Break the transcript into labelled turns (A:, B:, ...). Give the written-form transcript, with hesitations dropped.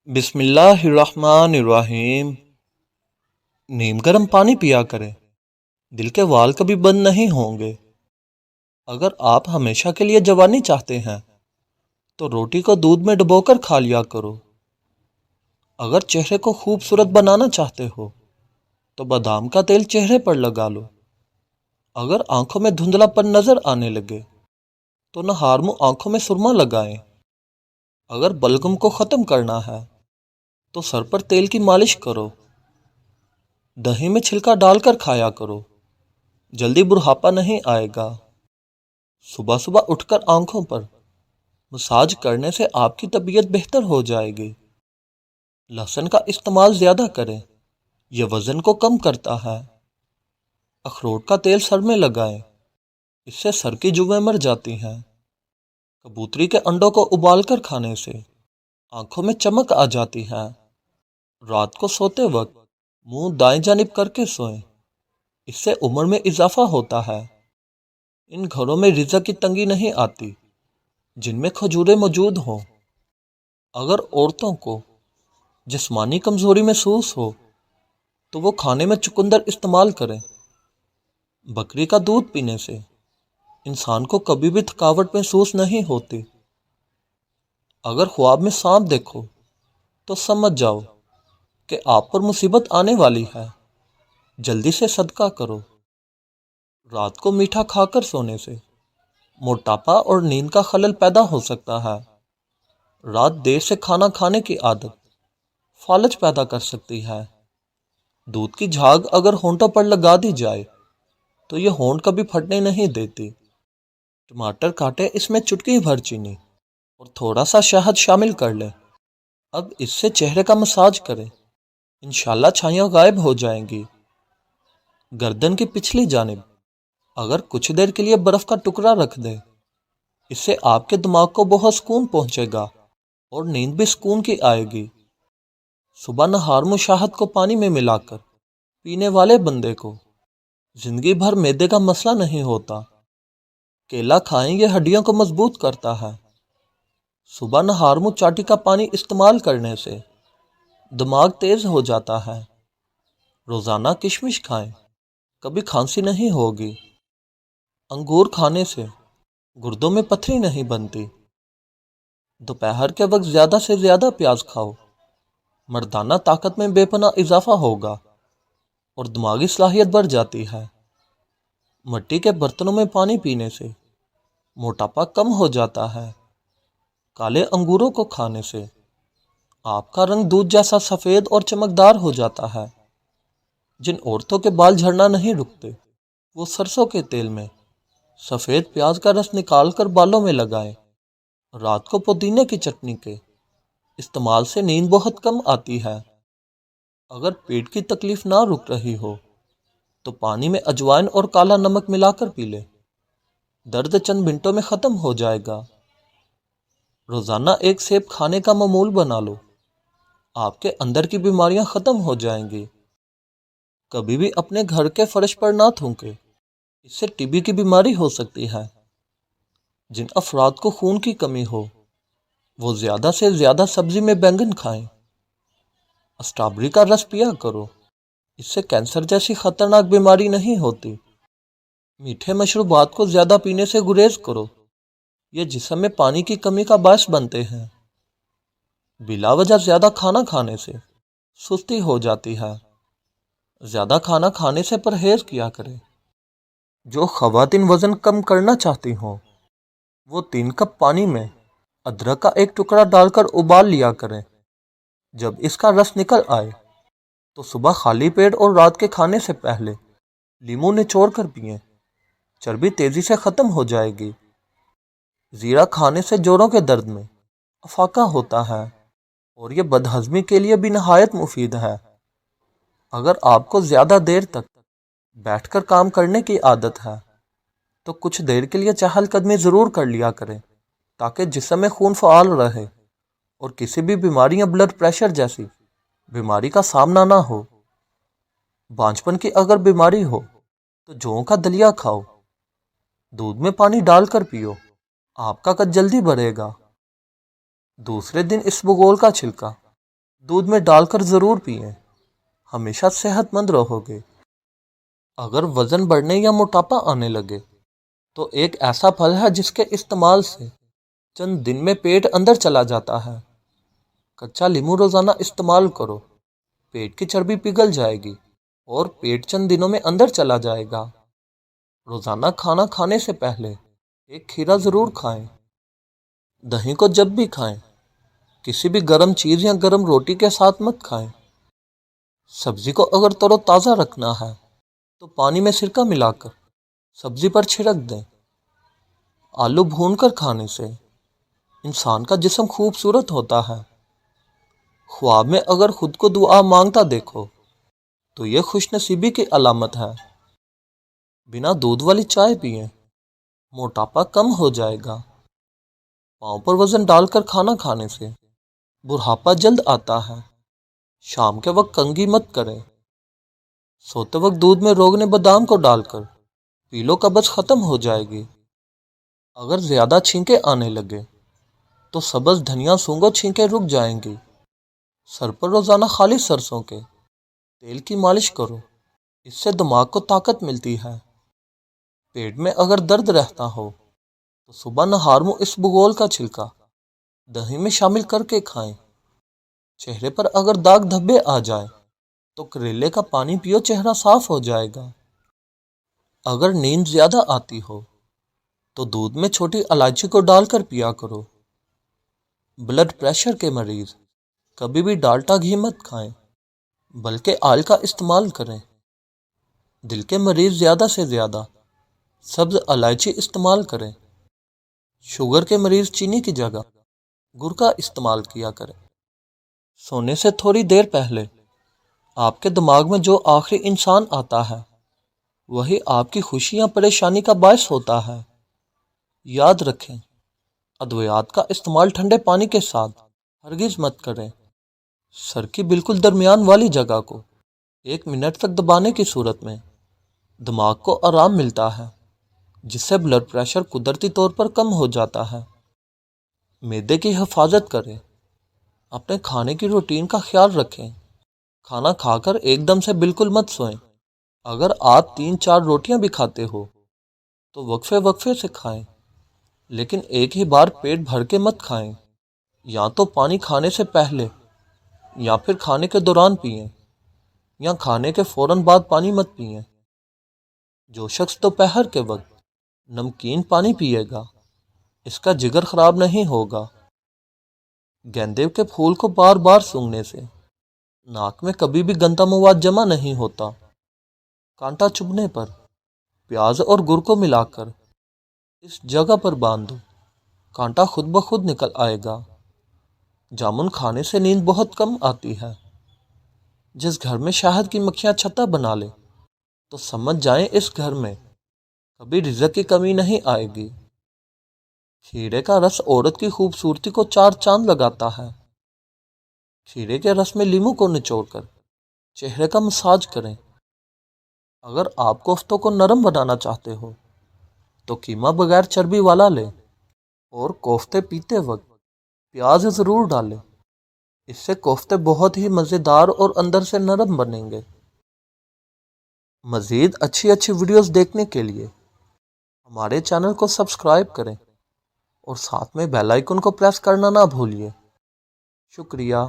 A: بسم اللہ الرحمن الرحیم۔ نیم گرم پانی پیا کریں، دل کے وال کبھی بند نہیں ہوں گے۔ اگر آپ ہمیشہ کے لیے جوانی چاہتے ہیں تو روٹی کو دودھ میں ڈبو کر کھا لیا کرو۔ اگر چہرے کو خوبصورت بنانا چاہتے ہو تو بادام کا تیل چہرے پر لگا لو۔ اگر آنکھوں میں دھندلا پن نظر آنے لگے تو نہار منہ آنکھوں میں سرما لگائیں۔ اگر بلغم کو ختم کرنا ہے تو سر پر تیل کی مالش کرو۔ دہی میں چھلکا ڈال کر کھایا کرو، جلدی بڑھاپا نہیں آئے گا۔ صبح صبح اٹھ کر آنکھوں پر مساج کرنے سے آپ کی طبیعت بہتر ہو جائے گی۔ لہسن کا استعمال زیادہ کریں، یہ وزن کو کم کرتا ہے۔ اخروٹ کا تیل سر میں لگائیں، اس سے سر کی جویں مر جاتی ہیں۔ کبوتری کے انڈوں کو ابال کر کھانے سے آنکھوں میں چمک آ جاتی ہے۔ رات کو سوتے وقت منہ دائیں جانب کر کے سوئیں، اس سے عمر میں اضافہ ہوتا ہے۔ ان گھروں میں رزق کی تنگی نہیں آتی جن میں کھجوریں موجود ہوں۔ اگر عورتوں کو جسمانی کمزوری محسوس ہو تو وہ کھانے میں چقندر استعمال کریں۔ بکری کا دودھ پینے سے انسان کو کبھی بھی تھکاوٹ محسوس نہیں ہوتی۔ اگر خواب میں سانپ دیکھو تو سمجھ جاؤ کہ آپ پر مصیبت آنے والی ہے، جلدی سے صدقہ کرو۔ رات کو میٹھا کھا کر سونے سے موٹاپا اور نیند کا خلل پیدا ہو سکتا ہے۔ رات دیر سے کھانا کھانے کی عادت فالج پیدا کر سکتی ہے۔ دودھ کی جھاگ اگر ہونٹوں پر لگا دی جائے تو یہ ہونٹ کبھی پھٹنے نہیں دیتی۔ ٹماٹر کاٹے، اس میں چٹکی بھر چینی اور تھوڑا سا شہد شامل کر لیں۔ اب اس سے چہرے کا مساج کریں، انشاءاللہ چھائیاں غائب ہو جائیں گی۔ گردن کی پچھلی جانب اگر کچھ دیر کے لیے برف کا ٹکڑا رکھ دیں، اس سے آپ کے دماغ کو بہت سکون پہنچے گا اور نیند بھی سکون کی آئے گی۔ صبح نہار منہ شہد کو پانی میں ملا کر پینے والے بندے کو زندگی بھر معدے کا مسئلہ نہیں ہوتا۔ کیلا کھائیں، یہ ہڈیوں کو مضبوط کرتا ہے۔ صبح نہار منہ چاٹی کا پانی استعمال کرنے سے دماغ تیز ہو جاتا ہے۔ روزانہ کشمش کھائیں، کبھی کھانسی نہیں ہوگی۔ انگور کھانے سے گردوں میں پتھری نہیں بنتی۔ دوپہر کے وقت زیادہ سے زیادہ پیاز کھاؤ، مردانہ طاقت میں بے پناہ اضافہ ہوگا اور دماغی صلاحیت بڑھ جاتی ہے۔ مٹی کے برتنوں میں پانی پینے سے موٹاپا کم ہو جاتا ہے۔ کالے انگوروں کو کھانے سے آپ کا رنگ دودھ جیسا سفید اور چمکدار ہو جاتا ہے۔ جن عورتوں کے بال جھڑنا نہیں رکتے وہ سرسوں کے تیل میں سفید پیاز کا رس نکال کر بالوں میں لگائیں۔ رات کو پودینے کی چٹنی کے استعمال سے نیند بہت کم آتی ہے۔ اگر پیٹ کی تکلیف نہ رک رہی ہو تو پانی میں اجوائن اور کالا نمک ملا کر پی لیں، درد چند منٹوں میں ختم ہو جائے گا۔ روزانہ ایک سیب کھانے کا معمول بنا لو، آپ کے اندر کی بیماریاں ختم ہو جائیں گی۔ کبھی بھی اپنے گھر کے فرش پر نہ تھونکے، اس سے ٹی بی کی بیماری ہو سکتی ہے۔ جن افراد کو خون کی کمی ہو وہ زیادہ سے زیادہ سبزی میں بینگن کھائیں۔ اسٹرابری کا رس پیا کرو، اس سے کینسر جیسی خطرناک بیماری نہیں ہوتی۔ میٹھے مشروبات کو زیادہ پینے سے گریز کرو، یہ جسم میں پانی کی کمی کا باعث بنتے ہیں۔ بلا وجہ زیادہ کھانا کھانے سے سستی ہو جاتی ہے۔ زیادہ کھانا کھانے سے پرہیز کیا کریں۔ جو خواتین وزن کم کرنا چاہتی ہوں وہ 3 کپ پانی میں ادرک کا ایک ٹکڑا ڈال کر ابال لیا کریں۔ جب اس کا رس نکل آئے تو صبح خالی پیٹ اور رات کے کھانے سے پہلے لیموں نچوڑ کر پئیں، چربی تیزی سے ختم ہو جائے گی۔ زیرہ کھانے سے جوڑوں کے درد میں افاقہ ہوتا ہے اور یہ بدہضمی کے لیے بھی نہایت مفید ہے۔ اگر آپ کو زیادہ دیر تک بیٹھ کر کام کرنے کی عادت ہے تو کچھ دیر کے لیے چہل قدمی ضرور کر لیا کریں تاکہ جسم میں خون فعال رہے اور کسی بھی بیماری یا بلڈ پریشر جیسی بیماری کا سامنا نہ ہو۔ بانجھپن کی اگر بیماری ہو تو جوؤں کا دلیا کھاؤ، دودھ میں پانی ڈال کر پیو، آپ کا قد جلدی بڑھے گا۔ دوسرے دن اسبگول کا چھلکا دودھ میں ڈال کر ضرور پئیں، ہمیشہ صحت مند رہو گے۔ اگر وزن بڑھنے یا موٹاپا آنے لگے تو ایک ایسا پھل ہے جس کے استعمال سے چند دن میں پیٹ اندر چلا جاتا ہے۔ کچا لیمو روزانہ استعمال کرو، پیٹ کی چربی پگھل جائے گی اور پیٹ چند دنوں میں اندر چلا جائے گا۔ روزانہ کھانا کھانے سے پہلے ایک کھیرا ضرور کھائیں۔ دہی کو جب بھی کھائیں کسی بھی گرم چیز یا گرم روٹی کے ساتھ مت کھائیں۔ سبزی کو اگر تر و تازہ رکھنا ہے تو پانی میں سرکہ ملا کر سبزی پر چھڑک دیں۔ آلو بھون کر کھانے سے انسان کا جسم خوبصورت ہوتا ہے۔ خواب میں اگر خود کو دعا مانگتا دیکھو تو یہ خوش نصیبی کی علامت ہے۔ بنا دودھ والی چائے پئیں، موٹاپا کم ہو جائے گا۔ پاؤں پر وزن ڈال کر کھانا کھانے سے بڑھاپا جلد آتا ہے۔ شام کے وقت کنگھی مت کریں۔ سوتے وقت دودھ میں روغن بادام کو ڈال کر پی لو، قبض ختم ہو جائے گی۔ اگر زیادہ چھینکیں آنے لگے تو سبز دھنیا سونگھو، چھینکیں رک جائیں گی۔ سر پر روزانہ خالص سرسوں کے تیل کی مالش کرو، اس سے دماغ کو طاقت ملتی ہے۔ پیٹ میں اگر درد رہتا ہو تو صبح نہار منہ اسبگول کا چھلکا دہی میں شامل کر کے کھائیں۔ چہرے پر اگر داغ دھبے آ جائیں تو کریلے کا پانی پیو، چہرہ صاف ہو جائے گا۔ اگر نیند زیادہ آتی ہو تو دودھ میں چھوٹی الائچی کو ڈال کر پیا کرو۔ بلڈ پریشر کے مریض کبھی بھی ڈالٹا گھی مت کھائیں بلکہ آل کا استعمال کریں۔ دل کے مریض زیادہ سے زیادہ سبز الائچی استعمال کریں۔ شوگر کے مریض چینی کی جگہ گڑ کا استعمال کیا کریں۔ سونے سے تھوڑی دیر پہلے آپ کے دماغ میں جو آخری انسان آتا ہے وہی آپ کی خوشی یا پریشانی کا باعث ہوتا ہے۔ یاد رکھیں، ادویات کا استعمال ٹھنڈے پانی کے ساتھ ہرگز مت کریں۔ سر کی بالکل درمیان والی جگہ کو 1 منٹ تک دبانے کی صورت میں دماغ کو آرام ملتا ہے، جس سے بلڈ پریشر قدرتی طور پر کم ہو جاتا ہے۔ معدے کی حفاظت کریں، اپنے کھانے کی روٹین کا خیال رکھیں۔ کھانا کھا کر ایک دم سے بالکل مت سوئیں۔ اگر آپ 3-4 روٹیاں بھی کھاتے ہو تو وقفے وقفے سے کھائیں، لیکن ایک ہی بار پیٹ بھر کے مت کھائیں۔ یا تو پانی کھانے سے پہلے یا پھر کھانے کے دوران پئیں، یا کھانے کے فوراً بعد پانی مت پئیں۔ جو شخص دوپہر کے وقت نمکین پانی پیے گا اس کا جگر خراب نہیں ہوگا۔ گیندے کے پھول کو بار بار سونگھنے سے ناک میں کبھی بھی گندا مواد جمع نہیں ہوتا۔ کانٹا چبھنے پر پیاز اور گڑ کو ملا کر اس جگہ پر باندھ دو، کانٹا خود بخود نکل آئے گا۔ جامن کھانے سے نیند بہت کم آتی ہے۔ جس گھر میں شہد کی مکھیاں چھتا بنا لے تو سمجھ جائیں اس گھر میں کبھی رزق کی کمی نہیں آئے گی۔ کھیرے کا رس عورت کی خوبصورتی کو 4 چاند لگاتا ہے۔ کھیرے کے رس میں لیمو کو نچوڑ کر چہرے کا مساج کریں۔ اگر آپ کوفتوں کو نرم بنانا چاہتے ہو تو قیمہ بغیر چربی والا لیں اور کوفتے پیتے وقت پیاز ضرور ڈالیں، اس سے کوفتے بہت ہی مزیدار اور اندر سے نرم بنیں گے۔ مزید اچھی ویڈیوز دیکھنے کے لیے ہمارے چینل کو سبسکرائب کریں اور ساتھ میں بیل آئیکن کو پریس کرنا نہ بھولیے۔ شکریہ۔